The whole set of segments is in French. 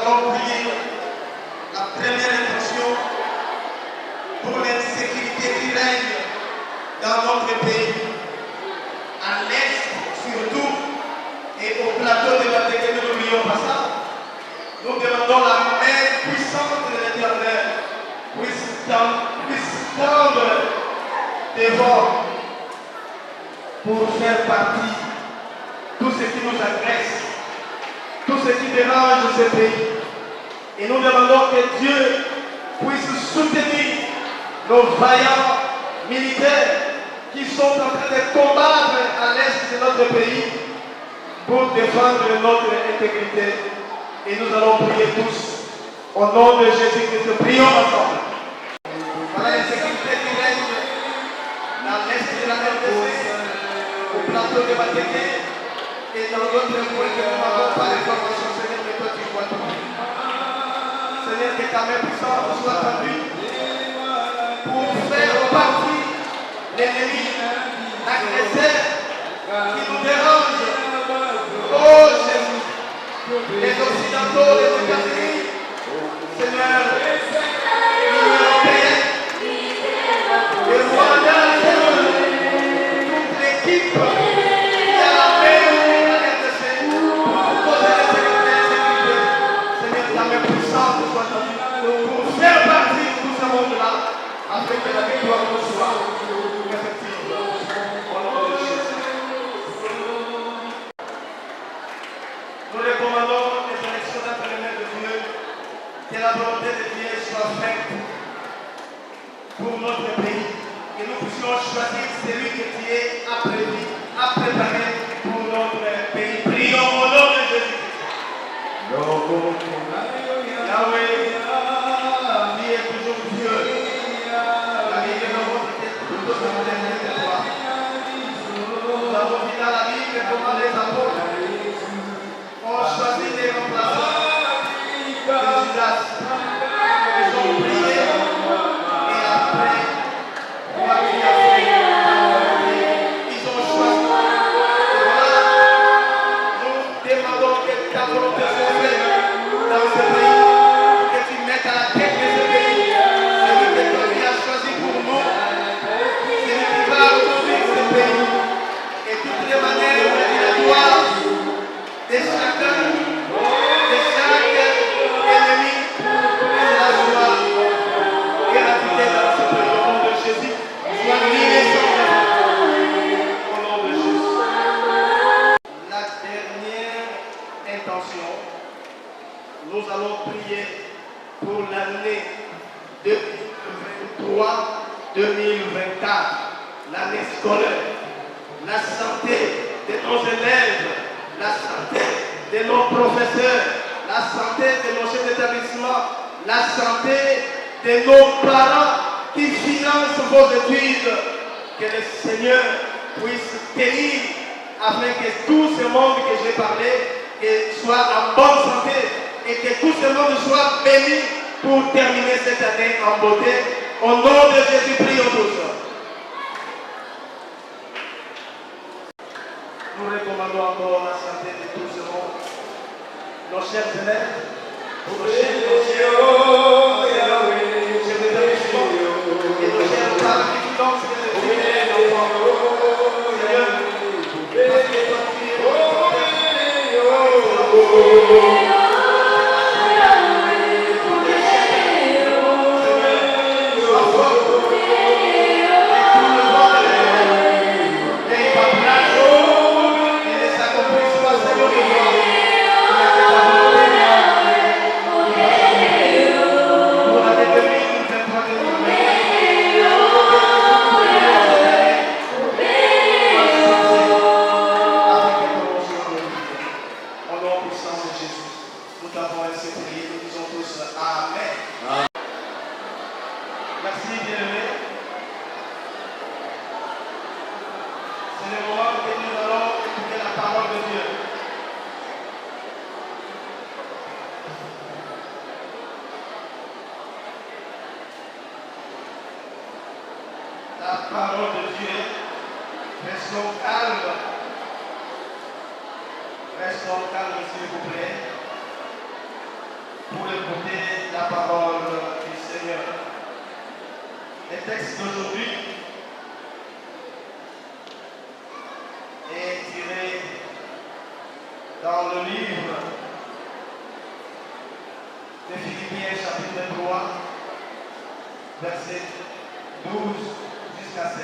allons prier la première intention pour l'insécurité qui règne dans notre pays, à l'est surtout, et au plateau de Batéké, nous n'oublions pas ça. Nous demandons la main puissante de l'Éternel, puisse tendre devant pour faire partie tout ce qui nous agresse, tout ce qui dérange ce pays. Et nous demandons que Dieu puisse soutenir nos vaillants militaires qui sont en train de combattre à l'est de notre pays pour défendre notre intégrité. Et nous allons prier tous au nom de Jésus-Christ. Prions ensemble. Voilà l'insécurité qui règne dans l'est de la RDC, au plateau de Batéké et dans d'autres coins que nous n'avons pas d'informations. Seigneur, que toi tu vois tout. Seigneur, que ta main puissante soit tendue pour faire partie l'ennemi, l'agresseur qui nous dérange. Oh Jésus, les Occidentaux, les États-Unis, Seigneur, l'Union européenne, le Rwanda, toute l'équipe qui a la main de la RDC pour poser les sécurités. Seigneur, ta main puissante soit tendue pour faire partie de tout ce monde-là, afin que la victoire nous soit effective. Au nom de Jésus. Nous recommandons les élections d'intérêt de Dieu, que la volonté de Dieu soit faite pour notre pays, que nous puissions choisir celui que Dieu a prévu, a préparé pour notre pays. Prions au nom de Jésus-Christ. Yahweh, Dieu est toujours Dieu. La vie de nos mondes était toujours de toi. Nous avons vu dans la Bible comment les apôtres ont choisi des remplaçants de Judas. Ils ont prié et après, quoi qu'il a fait, ils ont choisi. Et voilà, nous demandons que ta volonté soit faite dans ce pays, que tu mettes à la tête de ce pays celui que toi tu as choisi pour nous, celui qui va conduire ce pays. Et toutes les manières de la gloire de chacun, de chaque ennemi, de la joie et la vitesse dans ce pays. Au nom de Jésus, soit lié sur au nom de Jésus. La dernière intention, nous allons prier pour l'année 2023-2024, l'année scolaire, la santé de nos élèves, la santé de nos professeurs, la santé de nos chefs d'établissement, la santé de nos parents qui financent vos études. Que le Seigneur puisse tenir afin que tout ce monde que j'ai parlé soit en bonne santé et que tout ce monde soit béni pour terminer cette année en beauté. Au nom de Jésus, prions tous. Nous recommandons encore la santé de tout ce monde, nos chers élèves, nos chers établissements et nos chers parents qui financent les enfants. Seigneur, parce que toi tu es pour écouter la parole du Seigneur. Le texte d'aujourd'hui est tiré dans le livre de Philippiens chapitre 3, verset 12 jusqu'à 16.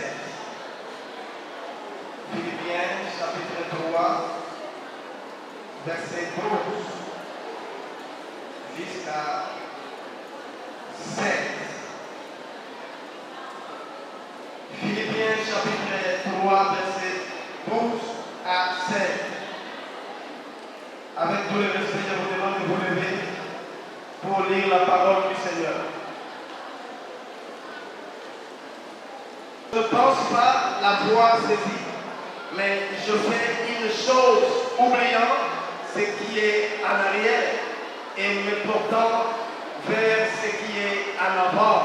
Philippiens chapitre 3, verset 12 jusqu'à 16. Philippiens chapitre 3, verset 12 à 16. Avec tout le respect, je vous demande de vous lever pour lire la parole du Seigneur. Je ne pense pas l'avoir saisi, mais je fais une chose, oubliant ce qui est en arrière et me portant vers ce qui est en avant.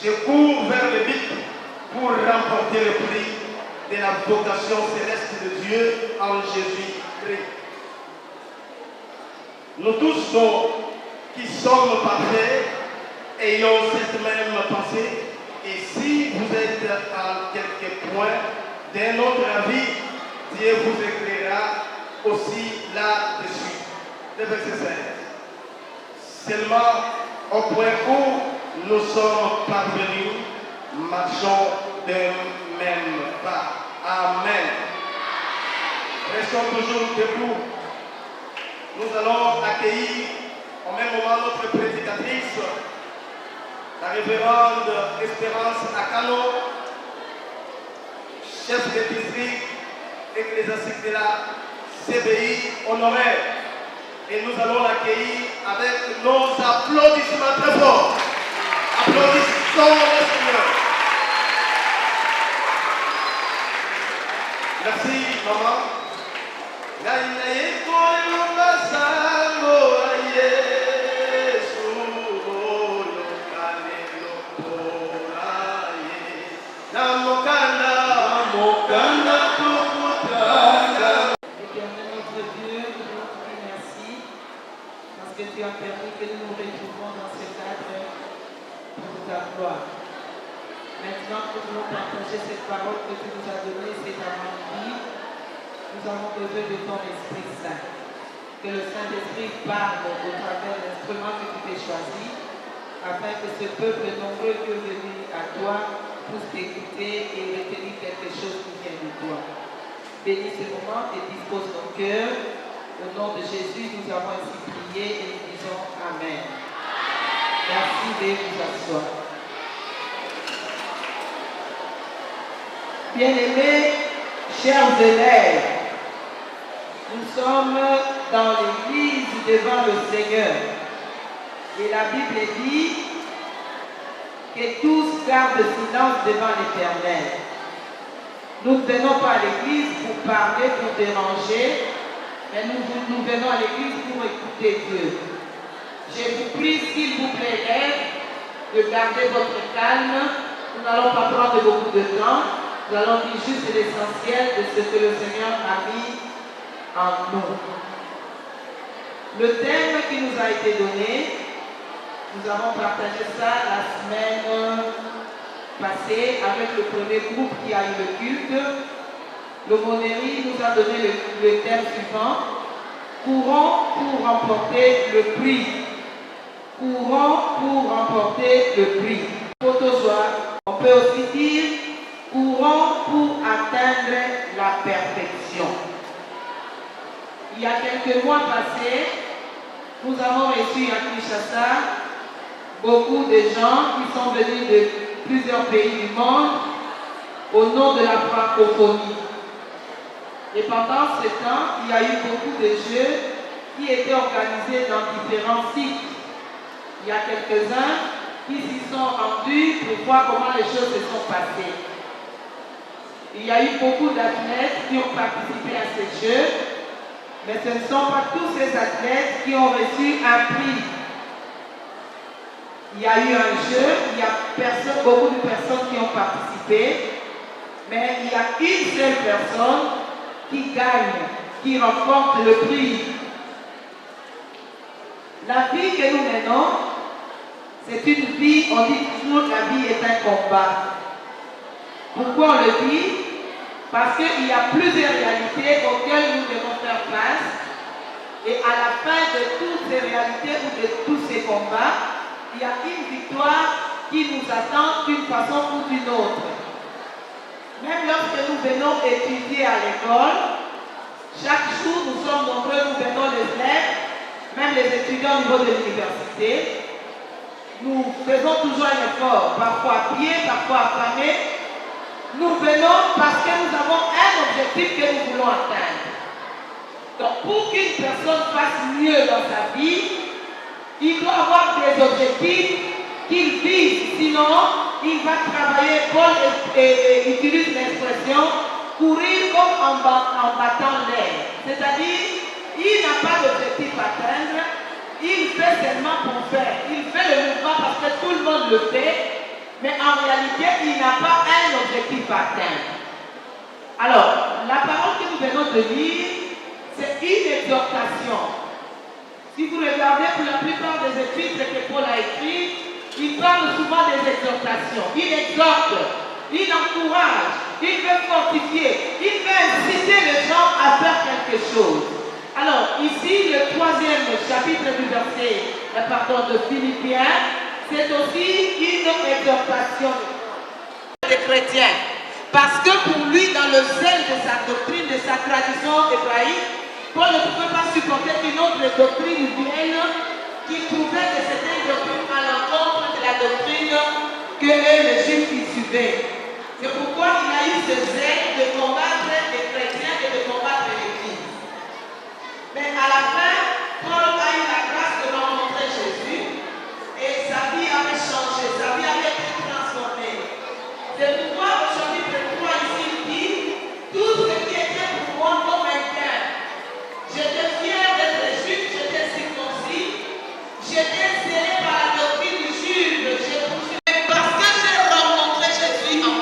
Je cours vers le but pour remporter le prix de la vocation céleste de Dieu en Jésus-Christ. Nous tous qui sommes parfaits, ayons cette même pensée, et si vous êtes en quelque point d'un autre avis, Dieu vous éclairera aussi là-dessus. Le verset 16. Seulement au point où nous sommes parvenus, marchons d'un même pas. Amen. Restons toujours debout. Nous allons accueillir au même moment notre prédicatrice, la révérende Espérance Akano, chef de district ecclésiastique de la CBI honoraire. Et nous allons l'accueillir avec nos applaudissements très forts. Applaudissons le Seigneur. Merci, maman. Que tu as permis que nous nous retrouvons dans ce cadre pour ta gloire. Maintenant que nous voulons partager cette parole que tu nous as donnée cet avant-midi, nous avons besoin de ton Esprit Saint. Que le Saint-Esprit parle au travers de l'instrument que tu t'es choisi, afin que ce peuple nombreux qui est venu à toi puisse t'écouter et retenir quelque chose qui vient de toi. Bénis ce moment et dispose ton cœur. Au nom de Jésus, nous avons ainsi prié et nous disons Amen. Merci de vous asseoir. Bien-aimés, chers élèves, nous sommes dans l'église devant le Seigneur. Et la Bible dit que tous gardent silence devant l'Éternel. Nous ne venons pas à l'église pour parler, pour déranger, mais nous venons à l'église pour écouter Dieu. Je vous prie, s'il vous plaît, élèves, de garder votre calme. Nous n'allons pas prendre beaucoup de temps. Nous allons dire juste l'essentiel de ce que le Seigneur a mis en nous. Le thème qui nous a été donné, nous avons partagé ça la semaine passée avec le premier groupe qui a eu le culte. L'aumônerie nous a donné le thème suivant: courons pour remporter le prix. Courons pour remporter le prix. On peut aussi dire courons pour atteindre la perfection. Il y a quelques mois passés, nous avons reçu à Kinshasa beaucoup de gens qui sont venus de plusieurs pays du monde au nom de la francophonie. Et pendant ce temps, il y a eu beaucoup de jeux qui étaient organisés dans différents sites. Il y a quelques-uns qui s'y sont rendus pour voir comment les choses se sont passées. Il y a eu beaucoup d'athlètes qui ont participé à ces jeux, mais ce ne sont pas tous ces athlètes qui ont reçu un prix. Il y a eu un jeu, il y a beaucoup de personnes qui ont participé, mais il y a une seule personne qui gagne, qui remporte le prix. La vie que nous menons, c'est une vie, on dit toujours que la vie est un combat. Pourquoi on le dit? Parce qu'il y a plusieurs réalités auxquelles nous devons faire face. Et à la fin de toutes ces réalités ou de tous ces combats, il y a une victoire qui nous attend d'une façon ou d'une autre. Même lorsque nous venons étudier à l'école, chaque jour nous sommes nombreux, nous venons les élèves, même les étudiants au niveau de l'université. Nous faisons toujours un effort, parfois à pied, parfois affamés. Nous venons parce que nous avons un objectif que nous voulons atteindre. Donc pour qu'une personne fasse mieux dans sa vie, il doit avoir des objectifs qu'il vise. Sinon, il va travailler, Paul utilise l'expression courir comme en battant l'air. C'est-à-dire, il n'a pas d'objectif à atteindre, il fait seulement pour faire. Il fait le mouvement parce que tout le monde le fait. Mais en réalité, il n'a pas un objectif à atteindre. Alors, la parole que nous venons de lire, c'est une exhortation. Si vous regardez pour la plupart des épîtres que Paul a écrits, il parle souvent des exhortations. Il exhorte, il encourage, il veut fortifier, il veut inciter les gens à faire quelque chose. Alors, ici, le 3e chapitre du verset de Philippiens, c'est aussi une exhortation des chrétiens. Parce que pour lui, dans le zèle de sa doctrine, de sa tradition hébraïque, Paul ne pouvait pas supporter qu'une autre doctrine vienne qui trouvait que c'était une doctrine à l'encontre de la doctrine que les Juifs y suivaient. C'est pourquoi il a eu ce zèle de combattre les chrétiens et de combattre l'Église. Mais à la fin, Paul a eu la grâce de rencontrer Jésus et sa vie avait changé, sa vie avait été transformée. C'est pourquoi aujourd'hui, le 3 ici dit, tout ce qui était pour moi comme un gain. J'étais fier d'être juif, j'étais circoncis, j'étais scellé par la doctrine du juge, j'ai poursuivi. Parce que j'ai rencontré Jésus en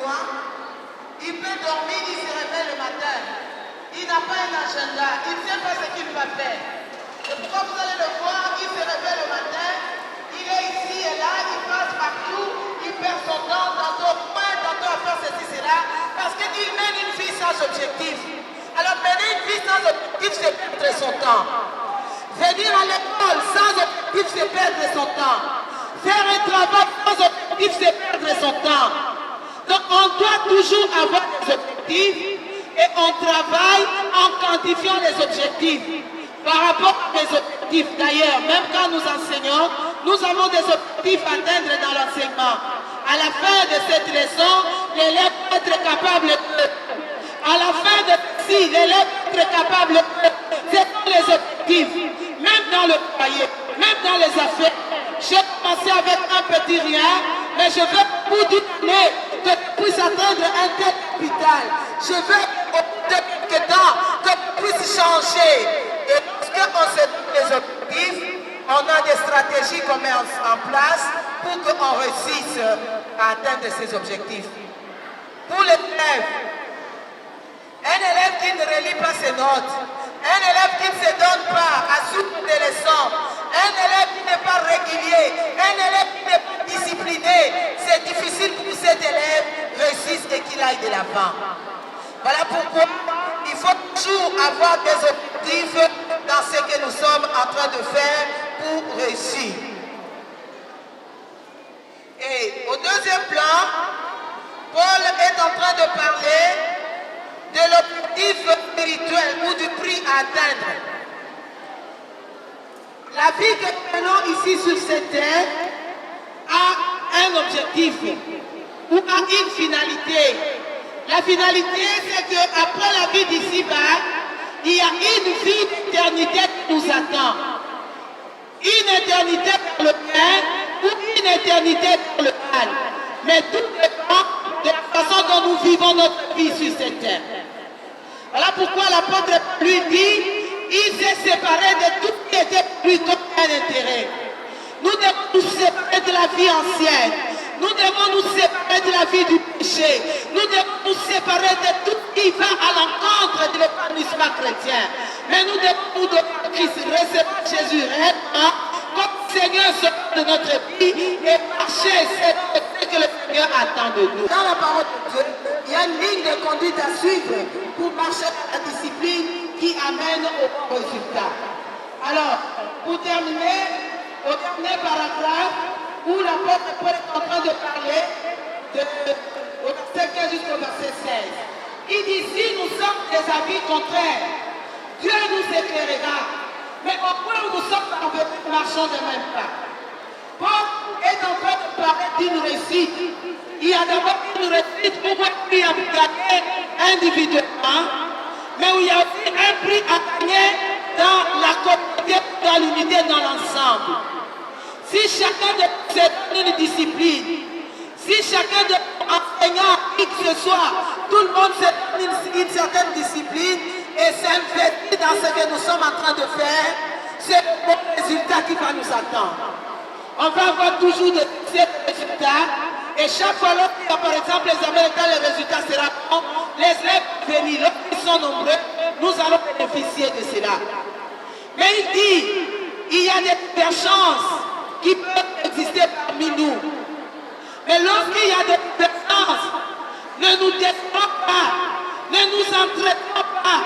besoin. Il peut dormir, il se réveille le matin. Il n'a pas un agenda, il ne sait pas ce qu'il va faire. Et pourquoi vous allez le voir, il se réveille le matin, il est ici et là, il passe partout, il perd son temps, tantôt point, tantôt à faire ceci, cela, parce qu'il mène une vie sans objectif. Alors mener une vie sans objectif, c'est perdre son temps. Venir à l'école sans objectif, c'est perdre son temps. Faire un travail sans objectif, c'est perdre son temps. Donc on doit toujours avoir des objectifs et on travaille en quantifiant les objectifs. Par rapport à mes objectifs, d'ailleurs, même quand nous enseignons, nous avons des objectifs à atteindre dans l'enseignement. À la fin de cette leçon, l'élève doit être capable de... À la fin de ceci, l'élève doit être capable de... Ce sont les objectifs. Même dans le foyer, même dans les affaires. J'ai commencé avec un petit rien, mais je veux au bout d'une année que tu puisses atteindre un tel capital. Je veux au bout de quelques temps que tu puisses changer. Et lorsqu'on se donne les objectifs, on a des stratégies qu'on met en place pour qu'on réussisse à atteindre ces objectifs. Pour l'élève, un élève qui ne relit pas ses notes, un élève qui ne se donne pas à suivre des leçons, un élève qui n'est pas régulier, un élève qui n'est pas discipliné, c'est difficile pour cet élève réussisse et qu'il aille de l'avant. Voilà pourquoi il faut toujours avoir des objectifs dans ce que nous sommes en train de faire pour réussir. Et au deuxième plan, Paul est en train de parler de l'objectif spirituel ou du prix à atteindre. La vie que nous menons ici sur cette terre a un objectif ou a une finalité. La finalité, c'est qu'après la vie d'ici-bas, il y a une vie d'éternité qui nous attend. Une éternité dans le bien ou une éternité dans le mal. Mais tout dépend de la façon dont nous vivons notre vie sur cette terre. Voilà pourquoi l'apôtre lui dit, il s'est séparé de tout ce qui était pour lui comme un intérêt. Nous devons nous séparer de la vie ancienne. Nous devons nous séparer de la vie du péché. Nous devons nous séparer de tout ce qui va à l'encontre de l'épanouissement chrétien. Mais nous devons nous donner Christ, recevoir Jésus réellement comme Seigneur de notre vie et marcher, c'est ce que le Seigneur attend de nous. Dans la parole de Dieu, il y a une ligne de conduite à suivre pour marcher dans la discipline qui amène au bon résultat. Alors, pour terminer, au dernier paragraphe, où l'apôtre Paul est en train de parler au verset 15 jusqu'au verset 16. Il dit, si nous sommes des avis contraires, Dieu nous éclairera. Mais au point où nous sommes parvenus, marchons de même pas. Paul est en train de parler d'une réussite. Il y a d'abord une réussite pour moi qui a gagné individuellement, mais où il y a aussi un prix à gagner dans la communauté, dans l'unité, dans l'ensemble. Si chacun de nous se donne une discipline, si chacun de nous enseignants, qui que ce soit, tout le monde se donne une certaine discipline et s'investit dans ce que nous sommes en train de faire, c'est le bon résultat qui va nous attendre. On va avoir toujours de ces résultats et chaque fois qu'il y a par exemple l'examen d'état, le résultat sera bon, les élèves venus, lorsqu'ils sont nombreux, nous allons bénéficier de cela. Mais il dit, il y a des divergences qui peuvent exister parmi nous. Mais lorsqu'il y a des différences, ne nous détruisons pas, ne nous entraînons pas,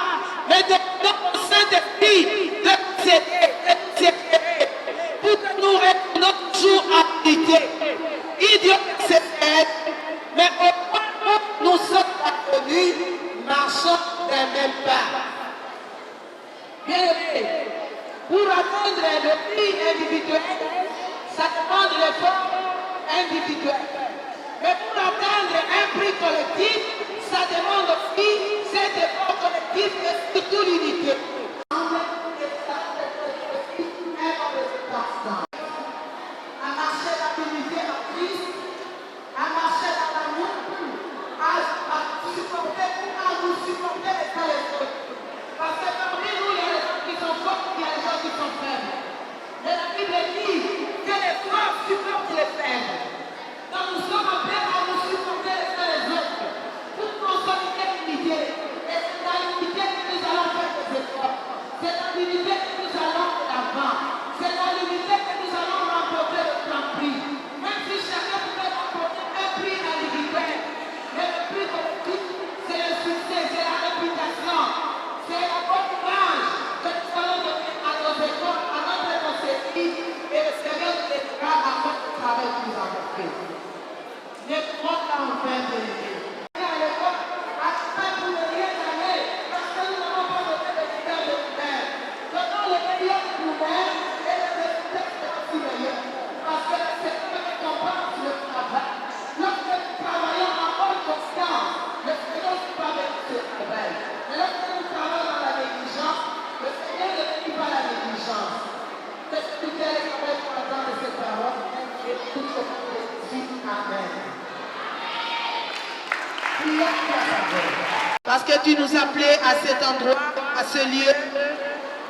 mais demandons au Saint-Esprit de nous aider, pour que nous restons toujours en unité. Il Dieu nous aide, mais au point où nous sommes parvenus, marchons d'un même pas. Bien aimé, pour atteindre le prix individuel, ça demande l'effort individuel. Mais pour atteindre un prix collectif, ça demande aussi cet effort collectif et surtout l'unité. À marcher dans l'unité en Christ, à marcher dans l'amour, à nous supporter les uns les autres. Parce que parmi nous, il y a des gens qui sont forts, il y a des gens qui sont faibles. Mais la Bible dit que les forts supportent les faibles. Donc nous sommes appelés à nous supporter les uns les autres. sacré. L'épreuve l'a enfin vérifié. À l'époque, à ça vous ne rien aller, parce que nous n'avons pas donné de leader de nous-mêmes. Donnons le meilleur de nous-mêmes et le résultat sera aussi meilleur. Parce que le Seigneur récompense le travail. Lorsque nous travaillons en bonne conscience, le Seigneur ne pas avec ce travail. Mais lorsque nous travaillons dans la négligence, le Seigneur ne bénit pas la négligence. C'est ce que nous allons pour entendre ces paroles et tout ce qu'on peut dire. Amen. Parce que tu nous appelais à cet endroit, à ce lieu,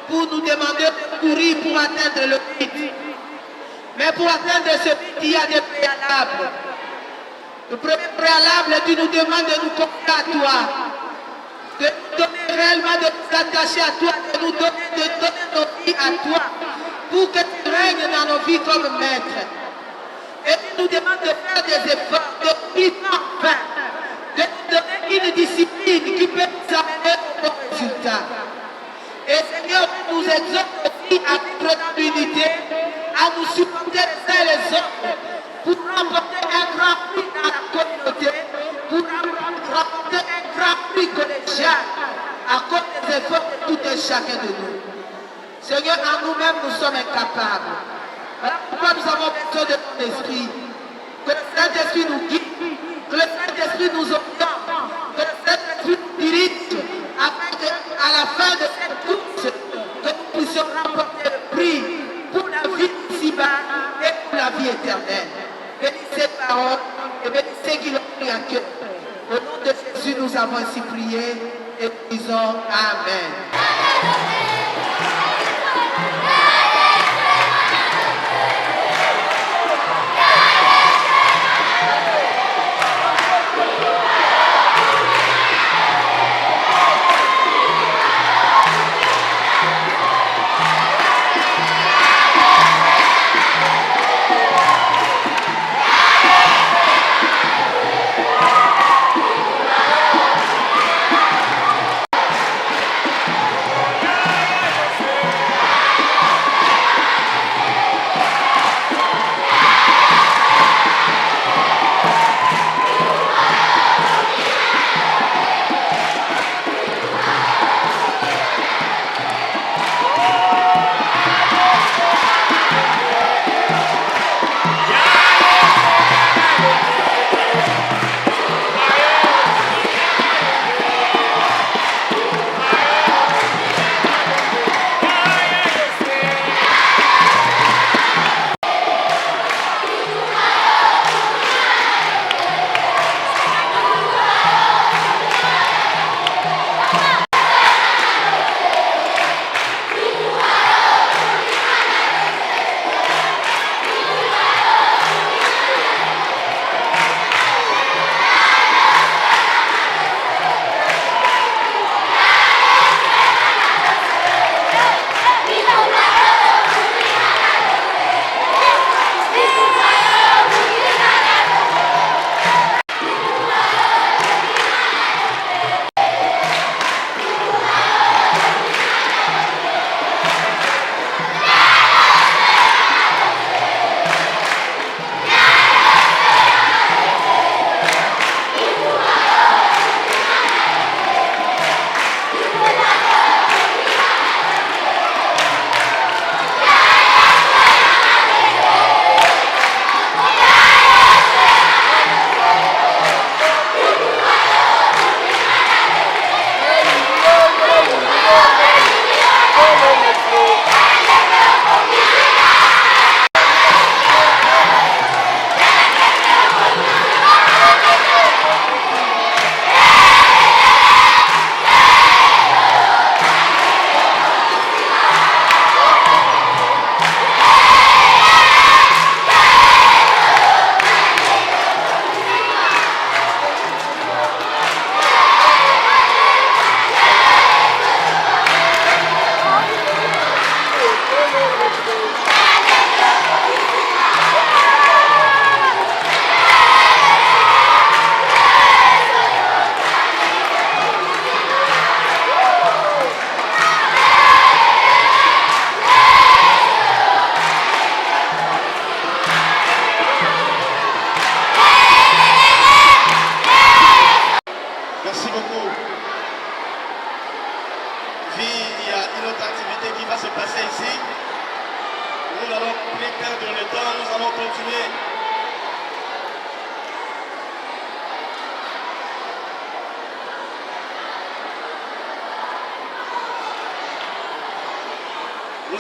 pour nous demander de courir pour atteindre le but. Mais pour atteindre ce but, il y a des préalables. Le premier préalable, tu nous demandes de nous confier à toi, de nous donner réellement, de nous attacher à toi, de nous donner nos vies à toi, pour que tu règnes dans nos vies comme maître. Et tu nous demandes de faire des efforts, de vivre enfin, de nous donner une discipline qui peut nous amener au bon résultat. Et Seigneur, nous exhorte aussi à vivre dans l'unité, à nous supporter les uns les autres, pour remporter un grand prix dans la communauté, pour remporter un grand prix collégial, à cause des efforts de tout et chacun de nous. Seigneur, en nous-mêmes, nous sommes incapables. Voilà pourquoi nous avons besoin de ton esprit. Que le Saint-Esprit nous guide, que le Saint-Esprit nous oriente, que le Saint-Esprit nous dirige, afin qu'à la fin de cette course, que nous puissions remporter le prix pour la vie ici-bas et pour la vie éternelle. Bénis ces paroles et bénis ceux qui l'ont pris à cœur. Au nom de Jésus, nous avons ainsi prié et nous disons Amen.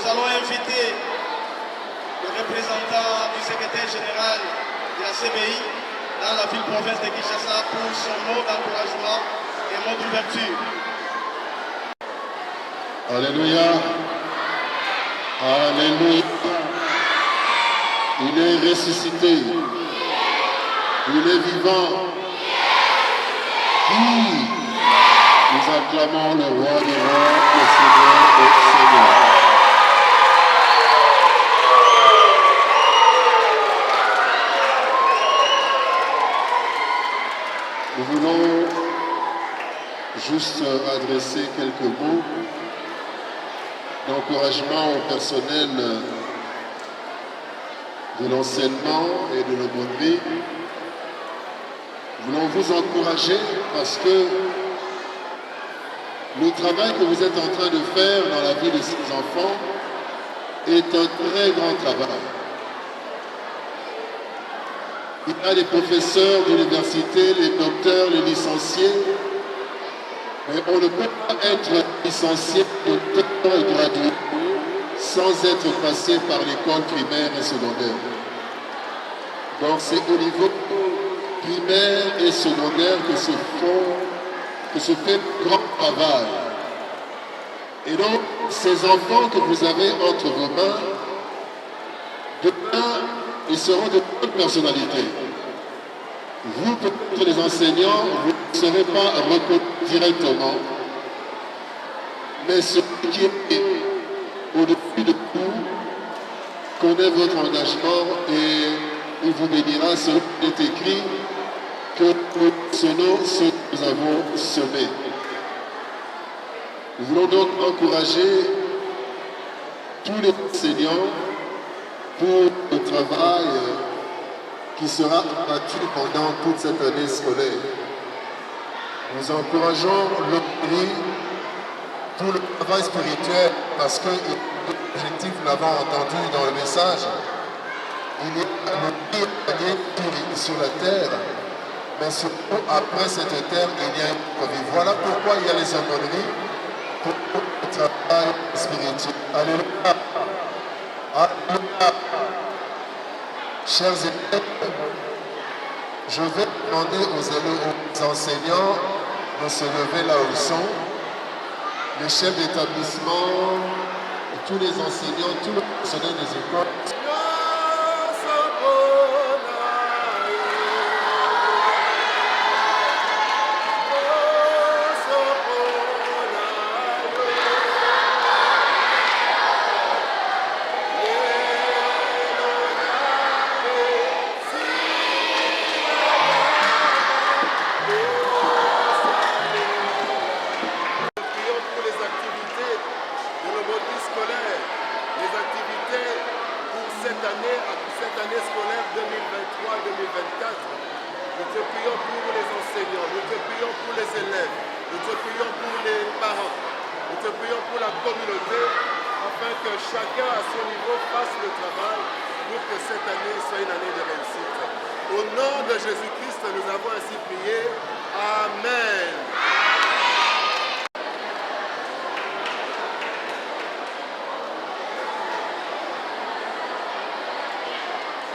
nous allons inviter le représentant du secrétaire général de la CBI dans la ville-province de Kinshasa pour son mot d'encouragement et mot d'ouverture. Alléluia. Alléluia. Il est ressuscité. Il est vivant. Qui nous acclamons le roi des rois, le Seigneur des seigneurs. Nous voulons juste adresser quelques mots d'encouragement au personnel de l'enseignement et de l'aumônerie. Nous voulons vous encourager parce que le travail que vous êtes en train de faire dans la vie de ces enfants est un très grand travail. Il y a les professeurs d'université, les docteurs, les licenciés, mais on ne peut pas être licencié, docteur et gradué sans être passé par l'école primaire et secondaire. Donc c'est au niveau primaire et secondaire que se fait grand travail. Et donc, ces enfants que vous avez entre vos mains, demain, ils seront de bonnes personnalités. Vous, peut-être les enseignants, vous ne serez pas reconnus directement, mais celui qui est au-dessus de vous connaît votre engagement et il vous bénira. Selon ce qui est écrit, que nous sonnons ce que nous avons semé. Nous voulons donc encourager tous les enseignants pour le travail qui sera abattu pendant toute cette année scolaire. Nous encourageons l'aumônerie, tout le travail spirituel, parce que l'objectif, nous l'avons entendu dans le message, il y a le prix à gagner sur la terre, mais surtout après cette terre, il y a une vie. Voilà pourquoi il y a les aumôneries pour le travail spirituel. Alléluia. Alléluia. Chers élèves, je vais demander aux enseignants de se lever là où ils sont, les chefs d'établissement, tous les enseignants, tous les personnels des écoles.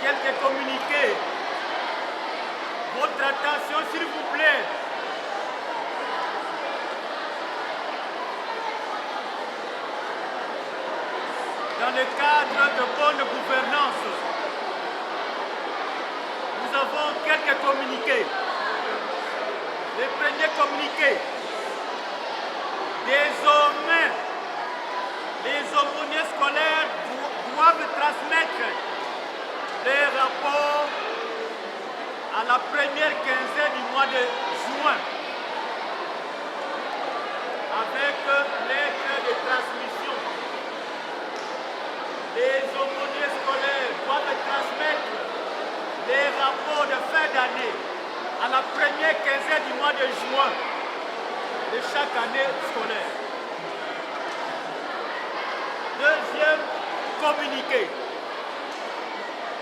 Quelques communiqués. Votre attention, s'il vous plaît. Dans le cadre de bonne gouvernance, nous avons quelques communiqués. Le premier communiqué. Désormais, les aumôniers scolaires doivent transmettre les rapports à la première quinzaine du mois de juin avec lettre de transmission. Les aumôniers scolaires doivent transmettre les rapports de fin d'année à la première quinzaine du mois de juin de chaque année scolaire. Deuxième communiqué.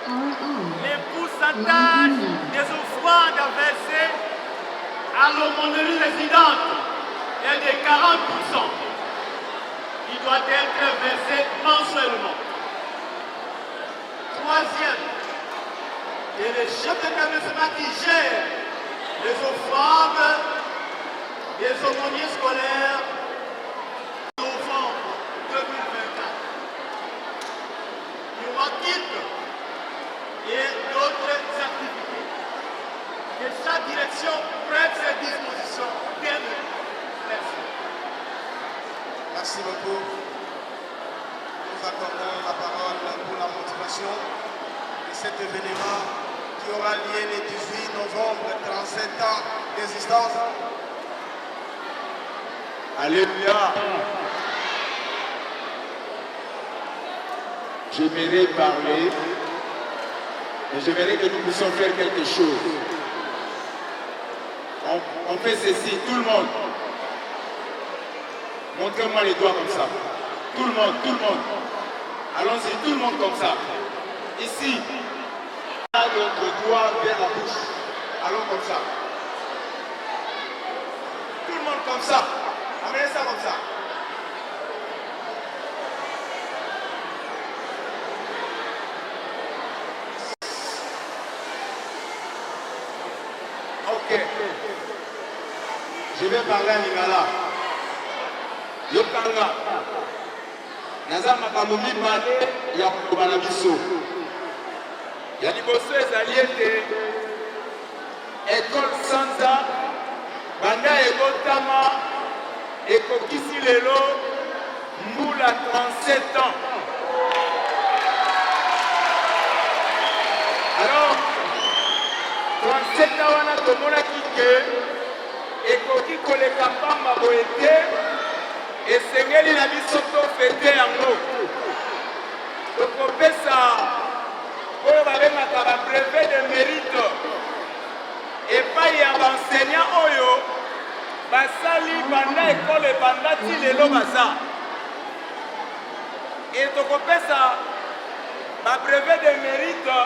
Les pourcentages des offrandes versées à l'aumônerie résidente est de 40%. qui doit être versé mensuellement. Troisième, et le chef d'établissement qui gère les offrandes des aumôniers scolaires en novembre 2024. Il m'occupe et d'autres activités. Que sa direction prenne ses dispositions. Bienvenue. Merci. Merci beaucoup. Nous accordons la parole pour la motivation de cet événement qui aura lieu le 18 novembre, 37 ans d'existence. Alléluia. J'aimerais parler et j'aimerais que nous puissions faire quelque chose. On fait ceci, tout le monde. Montrez-moi les doigts comme ça. Tout le monde, tout le monde. Allons-y, tout le monde comme ça. Ici, notre doigt vers la bouche. Allons comme ça. Tout le monde comme ça. Amenez ça comme ça. Ok. Je vais parler à Lingala. Yokanga. Naza makambo mibale ya koloba na biso. Ya liboso ezali ete ekole sanza banda ekotama ekokisi lelo mbula 37 ans. Alors 37 ans wana tomonaki ke ekoki koleka pamba boye te esengeli na biso tofete yango tokopesa oyo babengaka babrevet de mérite epai ya baenseignant oyo basali banda ekole ebanda ti lelo baza e tokopesa babrevet de mérite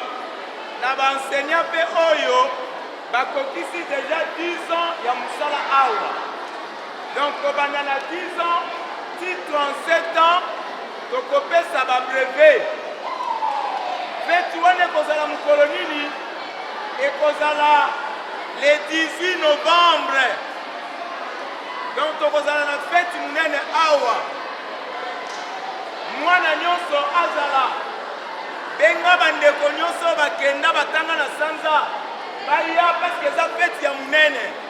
na baenseignant mpe oyo bakokisi déjà 10 ans ya mosala awa. Donc kobanda na 10 ans ti 37 ans tokopesa babrevet. Feti wana ekozala mokolo nini? Ekozala le 18 novembre. Donc tokozala na feti munene awa. Mwana nyonso azala benga bandeko nyonso bakenda batanga na sanza baya parce que eza feti ya munene.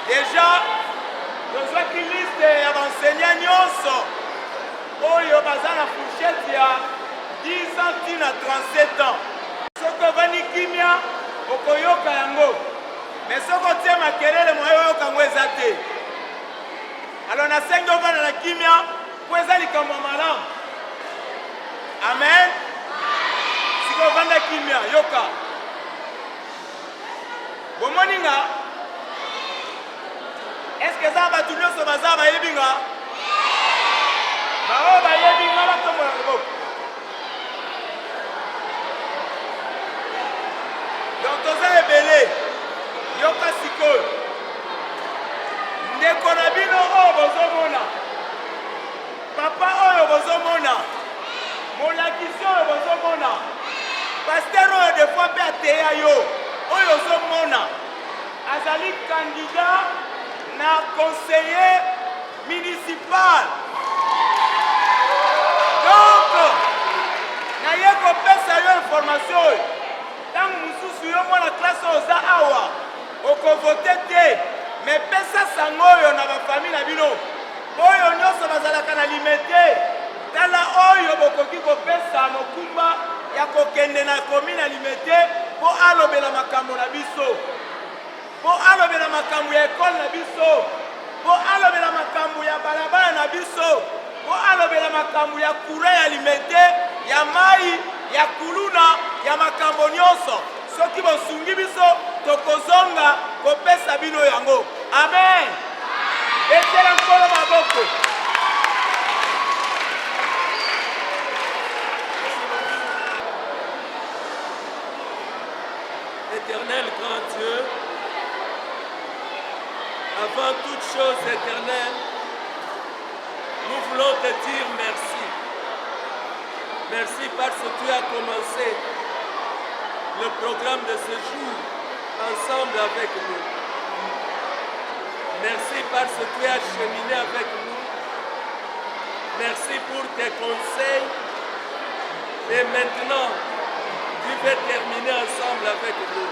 Déjà tozwaki liste ya baenseignant nyonso oyo baza na fourchette ya 10 ans tina 37 ans. Soki ovandi kimia okoyoka yango, mais soki otie makelele moyo oyoka yango eza te. Alors nasengi ovanda na kimia po eza likambo malamu. Amen. Siko ovanda kimia yoka. Bomoni nga? Est-ce que ça va tout le monde baza bayebi nga? Bao bayebi nga batombola loboko. Donc toza ebele yoka sikoyo. Ndeko na bino oyo bozomona. Papa oyo bozomona. Molakisi oyo bozomona. Pasteur oyo des fois mpe ateya yo. Oyo ozomona. Azali candidat na conseiller municipal. Donc, naye kopesa yo information. Tangu mususu yo mwana classe oza awa, okovote te, mais pesa sango yo na bafamille na bino. Oyo nyonso bazalaka na limite. Tala oyo bokoki kopesa mokumba ya kokende na commune na limite po alobela makambo na biso. Po alobela makambo ya ekole na biso, po alobela makambo ya balabala na biso, po alobela makambo ya courant ya limete, ya mai, ya kuluna, ya makambo nyonso. Soki bosungi biso tokozonga kopesa bino yango. Amen. Betela nkolo maboko. Éternel grand Dieu, avant toute chose éternelle, nous voulons te dire merci. Merci parce que tu as commencé le programme de ce jour ensemble avec nous. Merci parce que tu as cheminé avec nous. Merci pour tes conseils. Et maintenant, tu veux terminer ensemble avec nous.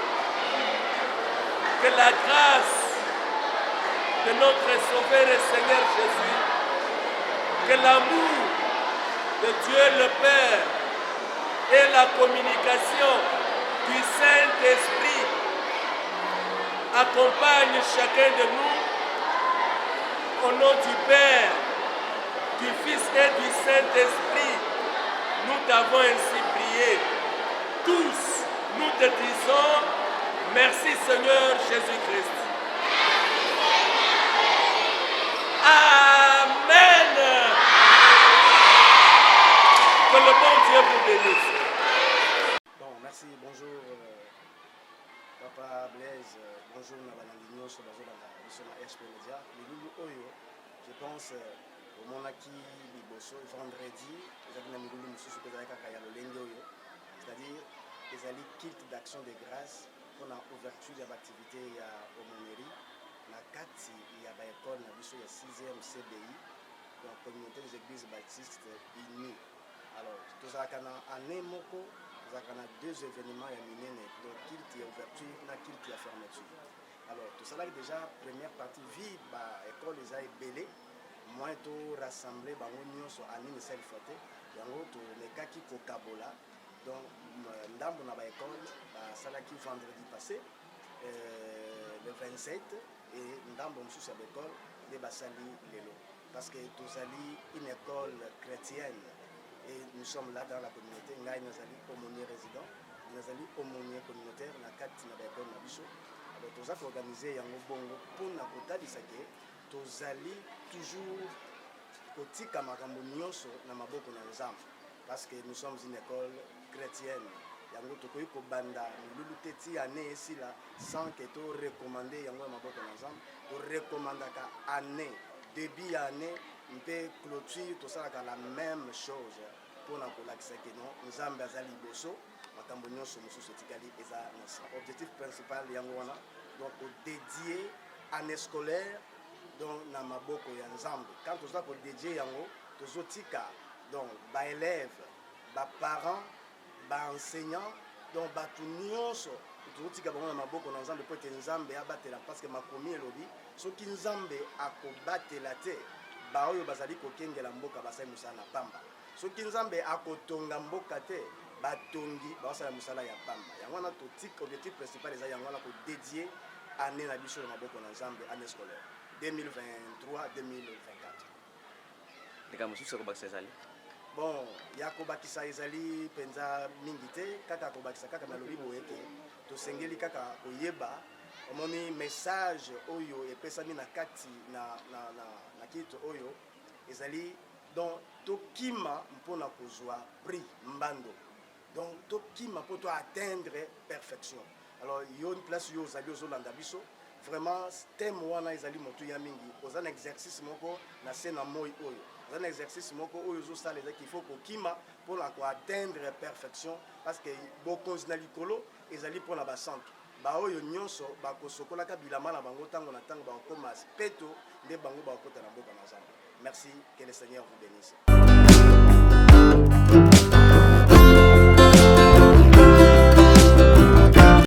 Que la grâce de notre Sauveur et Seigneur Jésus, que l'amour de Dieu le Père et la communication du Saint-Esprit accompagnent chacun de nous. Au nom du Père, du Fils et du Saint-Esprit, nous t'avons ainsi prié. Tous, nous te disons, merci Seigneur Jésus-Christ. Amen. Que le bon Dieu vous bénisse. Bon, merci, bonjour Papa Blaise, bonjour Nabalandi Nyonso, bonjour la HP Media. Je pense au Monaki Liboso, vendredi, c'est-à-dire les alliés kit d'action de grâce pour l'ouverture de l'activité à Omoneri, la 4 il y a l'école na biso ya 6e CBI, donc communauté des églises baptistes unies. Alors, tout ça quand année moko, tout ça quand deux événements ya minene, donc kilt ya ouverture na kilt ya fermeture. Alors, tout ça là déjà première partie vie ba école les a belé, moi tout rassemblé bango nyonso anine sel foté, yango to mekaki ko kabola. Donc, ndambo na ba école ba salaki vendredi passé le 27 et ndambo msusu ya l'école de basali lelo parce que tozali une école chrétienne et nous sommes là dans la communauté ngai nazali aumônier résident nazali aumônier communautaire na kati na ba école na biso. Alors toza ko organiser yango bongo pona kotalisa ke tozali toujours kotika makambo nyonso na maboko na Nzambe parce que nous sommes une école chrétienne. Yango tokoyi ko banda milulu teti année ici là sans que to recommander yango maboko na Nzambe to recommandaka année début année mpe clôture to salaka la même chose pour na kolakisa que non Nzambe azali liboso makambo nyonso mosusu etikali eza na objectif principal yango wana donc dédié année scolaire donc na maboko ya Nzambe quand toza ko dédier yango tozotika donc ba élèves ba parents ba enseignants donc batu nyonso tozotika bango na maboko na Nzambe po ete Nzambe abatela parce que makomi elobi soki Nzambe akobatela te baoyo bazali kokengela mboka basali mosala na pamba soki Nzambe akotonga mboka te batongi basala mosala ya pamba yango wana totika objectif principal eza yango wana kodédier année na biso na maboko na Nzambe année scolaire 2023-2024. Ndeka mosusu kobakisa ezali bon ya kobakisa ezali penza mingi te kaka kobakisa kaka nalobi boye te tosengeli kaka koyeba omoni message oyo epesami na kati na kito oyo ezali donc tokima mpona kozwa prix mbando donc tokima mpo to atteindre perfection. Alors yo une place yo ozali ozolanda biso vraiment thème wana ezali motu ya mingi oza na exercice moko na se na moi oyo un exercice moko oyo zo sala qu'il faut kokima pour la ko atteindre perfection parce que beaucoup na likolo ezali pour la basantu ba oyo nyonso ba kosokola ka bilama na bango tango na tango ba koma speto nde bango ba kota na mboka na Nzambe. Merci, que le Seigneur vous bénisse.